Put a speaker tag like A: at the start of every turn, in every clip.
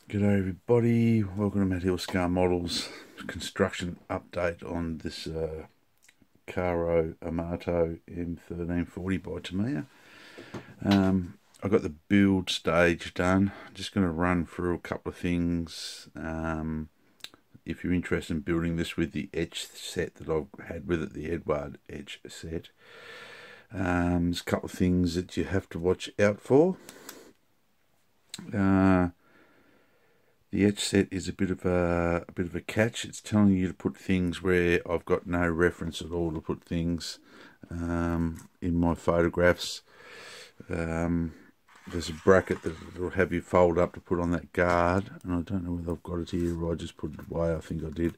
A: G'day everybody, welcome to Matt Hill Scar Models construction update on this Carro Armato M13 by Tamiya. I got the build stage done. Just going to run through a couple of things. If you're interested in building this with the etch set that I've had with it, the Edurard etch set, there's a couple of things that you have to watch out for. The etch set is a bit of a catch. It's telling you to put things where I've got no reference at all to put things in my photographs. There's a bracket that will have you fold up to put on that guard, and I don't know whether I've got it here or I just put it away. I think I did.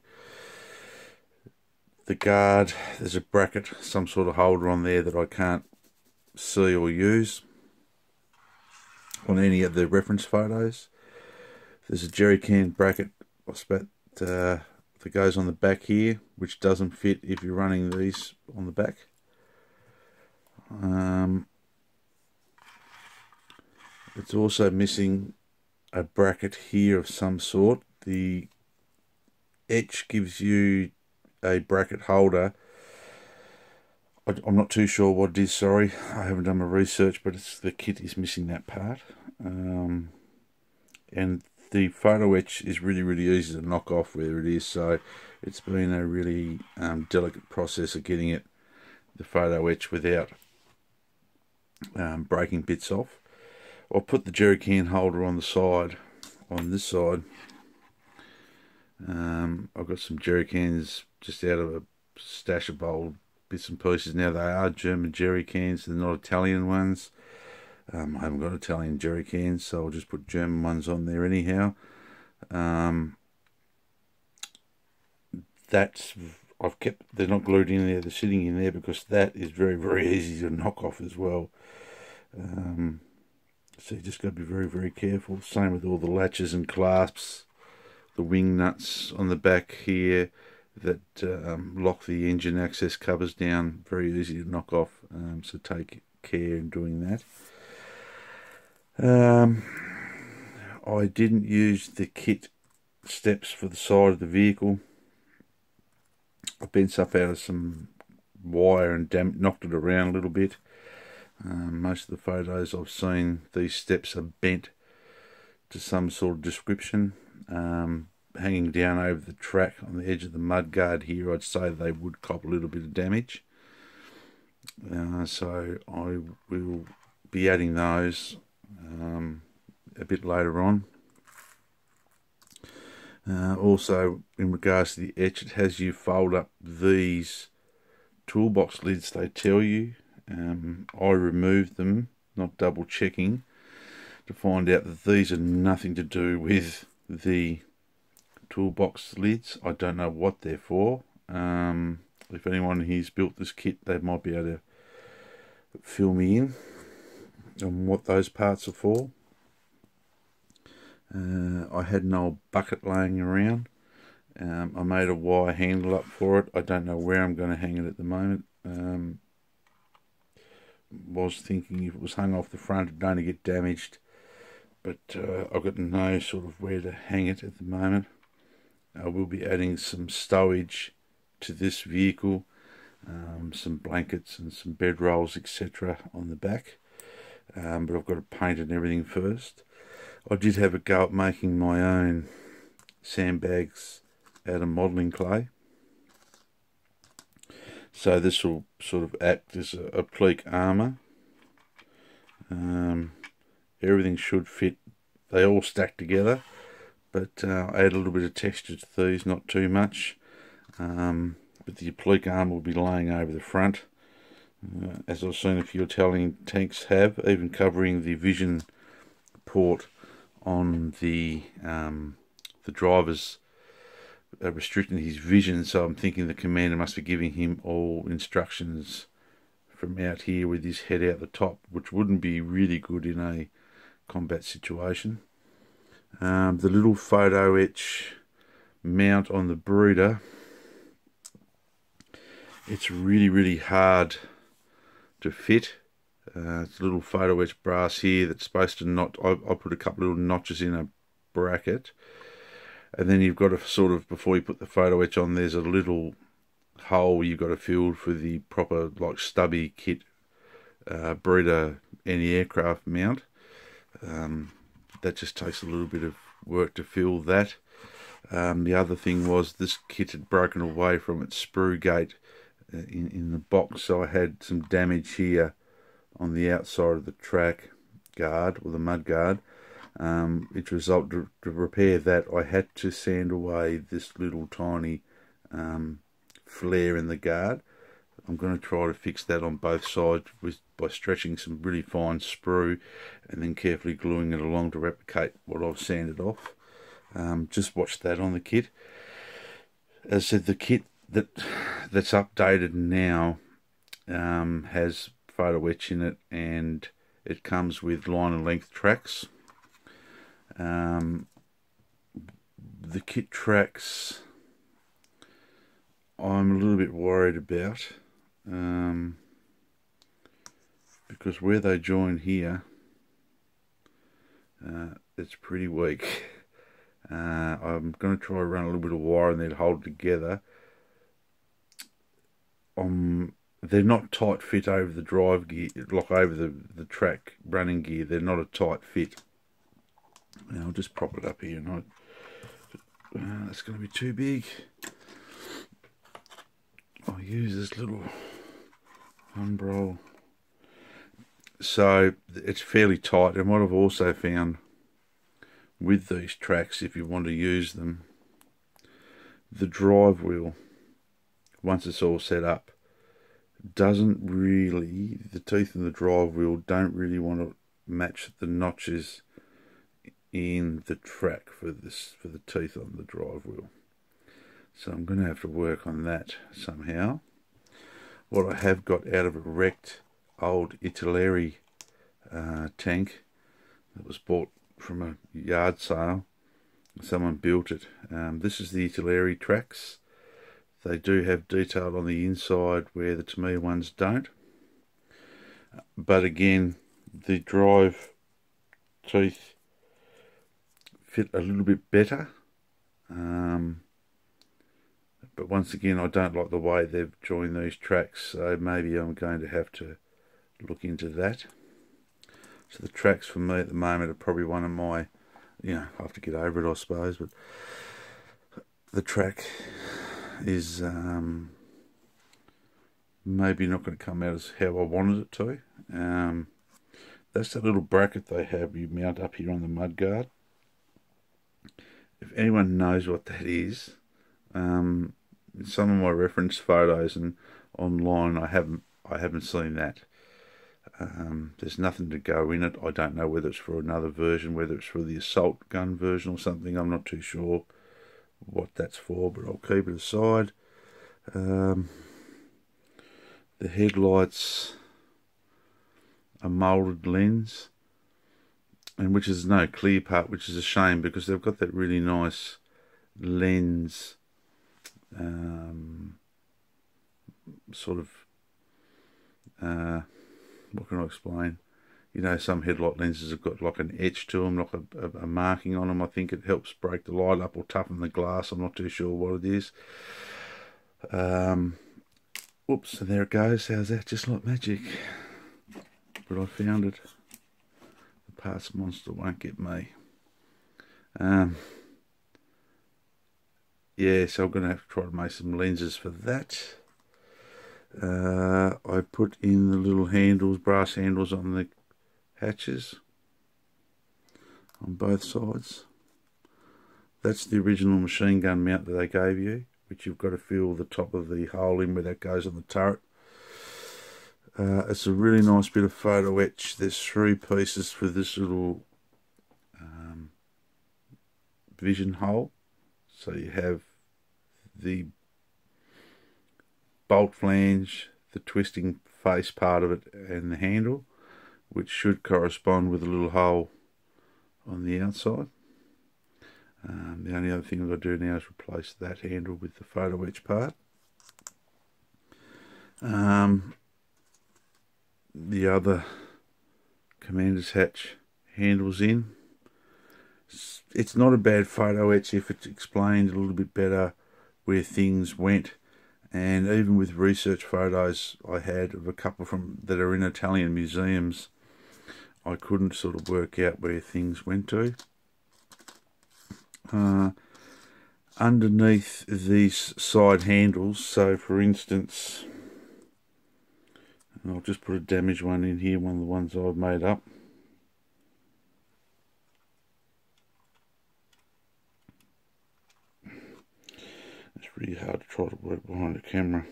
A: The guard, there's a bracket, some sort of holder on there that I can't see or use on any of the reference photos. There's a jerry can bracket that goes on the back here, which doesn't fit if you're running these on the back. It's also missing a bracket here of some sort. The etch gives you a bracket holder. I'm not too sure what it is, sorry. I haven't done my research, but the kit is missing that part. And the photo etch is really easy to knock off where it is, so it's been a really delicate process of getting the photo etch without breaking bits off. I'll put the jerry can holder on the side, on this side. I've got some jerry cans just out of a stash of old bits and pieces. Now they are German jerry cans, they're not Italian ones. I haven't got Italian jerry cans, so I'll just put German ones on there anyhow. They're not glued in there, they're sitting in there because that is very easy to knock off as well. So you just got to be very careful. Same with all the latches and clasps, the wing nuts on the back here that lock the engine access covers down, very easy to knock off, so take care in doing that. I didn't use the kit steps for the side of the vehicle. I bent stuff out of some wire and knocked it around a little bit. Most of the photos I've seen, these steps are bent to some sort of description. Hanging down over the track on the edge of the mudguard here, I'd say they would cop a little bit of damage. So I will be adding those a bit later on. Also, in regards to the etch, it has you fold up these toolbox lids, they tell you. I removed them, not double checking, to find out that these are nothing to do with the toolbox lids. I don't know what they're for. If anyone here's built this kit, they might be able to fill me in on what those parts are for. I had an old bucket laying around. I made a wire handle up for it. I don't know where I'm going to hang it at the moment. Was thinking if it was hung off the front it'd only get damaged, but I've got no sort of where to hang it at the moment. I will be adding some stowage to this vehicle, some blankets and some bed rolls, etc. on the back, but I've got to paint it and everything first. I did have a go at making my own sandbags out of modelling clay, so this will sort of act as a pleat armour. Everything should fit, they all stack together, but I add a little bit of texture to these, not too much, but the applique armour will be laying over the front, as I've seen a few Italian tanks have, even covering the vision port on the driver's, restricting his vision. So I'm thinking the commander must be giving him all instructions from out here with his head out the top, which wouldn't be really good in a combat situation. The little photo etch mount on the brooder, it's really hard to fit. It's a little photo etch brass here that's supposed to I put a couple of little notches in a bracket. And then you've got to sort of, before you put the photo etch on, there's a little hole you've got to fill for the proper, like, stubby kit breeder any aircraft mount. That just takes a little bit of work to fill that. The other thing was this kit had broken away from its sprue gate in the box, so I had some damage here on the outside of the track guard, or the mud guard, which resulted to repair that. I had to sand away this little tiny flare in the guard. I'm going to try to fix that on both sides by stretching some really fine sprue and then carefully gluing it along to replicate what I've sanded off. Just watch that on the kit. As I said, the kit that's updated now has photo etch in it, and it comes with line and length tracks. The kit tracks I'm a little bit worried about, because where they join here, it's pretty weak. I'm going to try to run a little bit of wire and then hold it together. They're not tight fit over the drive gear, like over the track running gear. They're not a tight fit. Now I'll just prop it up here, and that's going to be too big. I'll use this little umbrella. So it's fairly tight, and what I've also found with these tracks, if you want to use them, the drive wheel, once it's all set up, doesn't really, the teeth in the drive wheel don't really want to match the notches in the track for the teeth on the drive wheel. So I'm going to have to work on that somehow. What I have got out of a wrecked old Italeri tank that was bought from a yard sale, someone built it. This is the Italeri tracks. They do have detail on the inside where the Tamiya ones don't. But again, the drive teeth fit a little bit better. But once again, I don't like the way they've joined these tracks, so maybe I'm going to have to look into that. So the tracks for me at the moment are probably one of my, I have to get over it, I suppose, but the track is maybe not going to come out as how I wanted it to. That's that little bracket they have you mount up here on the mudguard. If anyone knows what that is, in some of my reference photos and online, I haven't seen that. There's nothing to go in it. I don't know whether it's for another version, whether it's for the assault gun version or something. I'm not too sure what that's for, but I'll keep it aside. The headlights are moulded lens, and which is no clear part, which is a shame because they've got that really nice lens, sort of, what can I explain? Some headlight lenses have got like an etch to them, like a marking on them. I think it helps break the light up or toughen the glass. I'm not too sure what it is. Whoops, and there it goes. How's that? Just like magic. But I found it. The parts monster won't get me. Yeah, so I'm going to have to try to make some lenses for that. I put in the little handles, brass handles on the hatches on both sides. That's the original machine gun mount that they gave you, which you've got to fill the top of the hole in where that goes on the turret. It's a really nice bit of photo etch. There's 3 pieces for this little vision hole. So you have the bolt flange, the twisting face part of it, and the handle, which should correspond with a little hole on the outside. The only other thing I've got to do now is replace that handle with the photo etch part. The other commander's hatch handles in. it's not a bad photo etch if it's explained a little bit better where things went. And even with research photos I had of a couple that are in Italian museums, I couldn't sort of work out where things went to. Underneath these side handles, so for instance, I'll just put a damaged one in here, one of the ones I've made up. It's really hard to try to work behind the camera.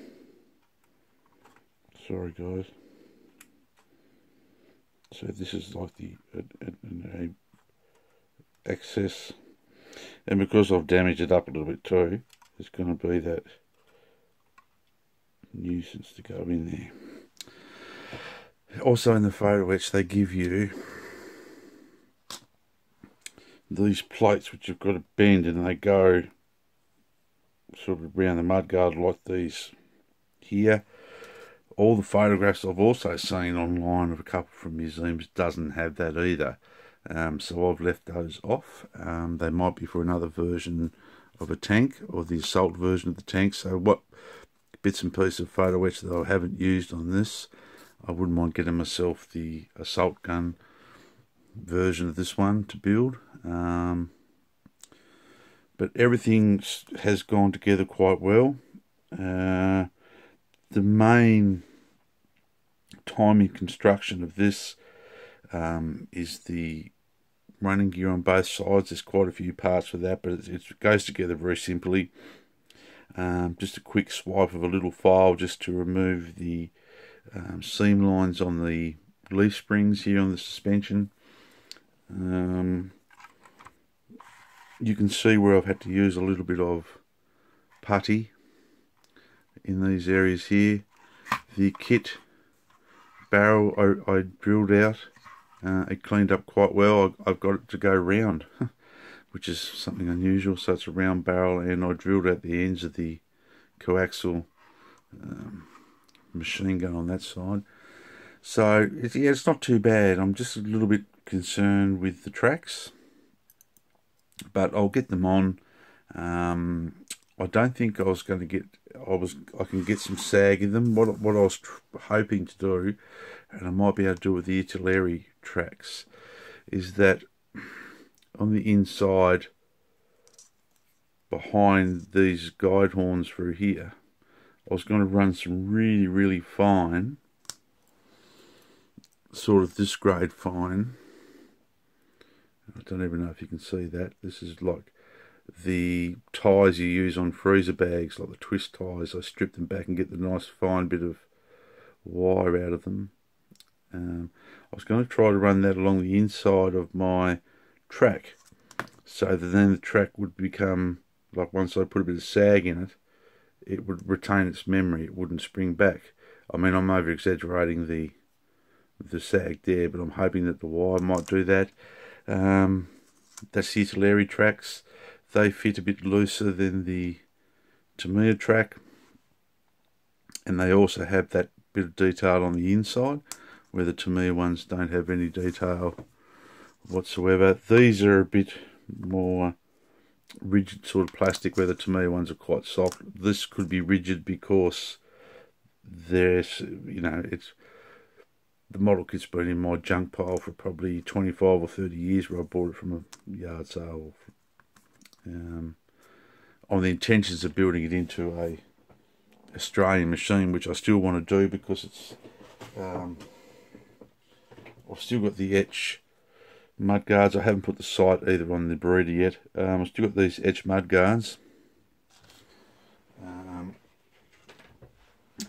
A: Sorry guys. So this is like the access, and because I've damaged it up a little bit too, there's going to be that nuisance to go in there. Also in the photo etch they give you these plates which you've got to bend, and they go sort of around the mudguard like these here. All the photographs I've also seen online of a couple from museums doesn't have that either. So I've left those off. They might be for another version of a tank, or the assault version of the tank. So what bits and pieces of photo etch that I haven't used on this, I wouldn't mind getting myself the assault gun version of this one to build. But everything has gone together quite well. The main timing construction of this is the running gear on both sides. There's quite a few parts for that, but it goes together very simply. Just a quick swipe of a little file just to remove the seam lines on the leaf springs here on the suspension. You can see where I've had to use a little bit of putty in these areas here. The kit barrel I drilled out, it cleaned up quite well. I've got it to go round, which is something unusual. So it's a round barrel, and I drilled out the ends of the coaxial machine gun on that side. So yeah, it's not too bad. I'm just a little bit concerned with the tracks, but I'll get them on. I don't think I was going to get. I can get some sag in them. What I was hoping to do, and I might be able to do with the Italeri tracks, is that on the inside, behind these guide horns through here, I was going to run some really fine, sort of this grade fine. I don't even know if you can see that. This is like the ties you use on freezer bags, like the twist ties. I strip them back and get the nice fine bit of wire out of them. I was going to try to run that along the inside of my track, so that then the track would become, like once I put a bit of sag in it, it would retain its memory, it wouldn't spring back. I mean, I'm over exaggerating the sag there, but I'm hoping that the wire might do that. That's the Italeri tracks. They fit a bit looser than the Tamiya track, and they also have that bit of detail on the inside, where the Tamiya ones don't have any detail whatsoever. These are a bit more rigid sort of plastic, where the Tamiya ones are quite soft. This could be rigid because there's, you know, it's the model kit's been in my junk pile for probably 25 or 30 years, where I bought it from a yard sale. On the intentions of building it into a Australian machine, which I still want to do, because it's I've still got the etch mudguards. I haven't put the sight either on the Breeder yet. I've still got these etch mudguards,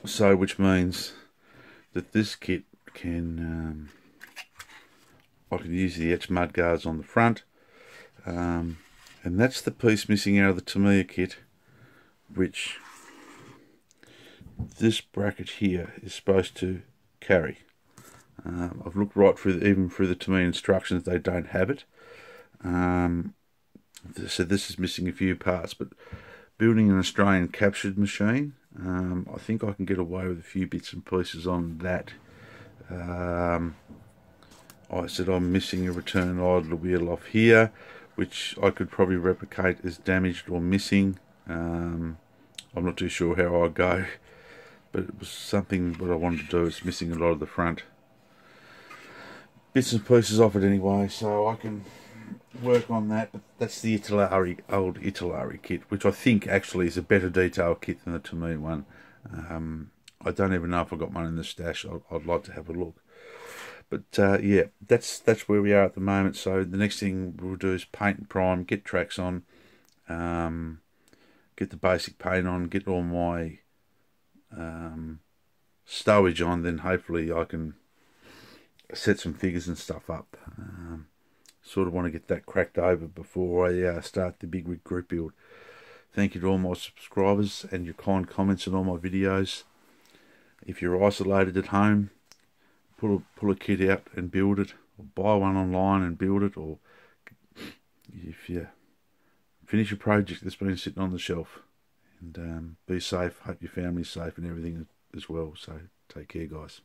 A: so which means that this kit can I can use the etch mudguards on the front. And that's the piece missing out of the Tamiya kit, which this bracket here is supposed to carry. I've looked right through, even through the Tamiya instructions, they don't have it. So this is missing a few parts, but building an Australian captured machine, I think I can get away with a few bits and pieces on that. I said I'm missing a return idler wheel off here, which I could probably replicate as damaged or missing. I'm not too sure how I'd go, but it was something what I wanted to do. It's missing a lot of the front bits and pieces off it anyway, so I can work on that. But that's the old Edurard kit, which I think actually is a better detail kit than the Tamiya one. I don't even know if I got one in the stash. I'd like to have a look. But yeah, that's where we are at the moment. So the next thing we'll do is paint and prime, get tracks on, get the basic paint on, get all my stowage on. Then hopefully I can set some figures and stuff up. Sort of want to get that cracked over before I start the big rig group build. Thank you to all my subscribers and your kind comments on all my videos. If you're isolated at home, pull a kit out and build it, or buy one online and build it, or if you finish a project that's been sitting on the shelf. And be safe. Hope your family's safe and everything as well. So take care, guys.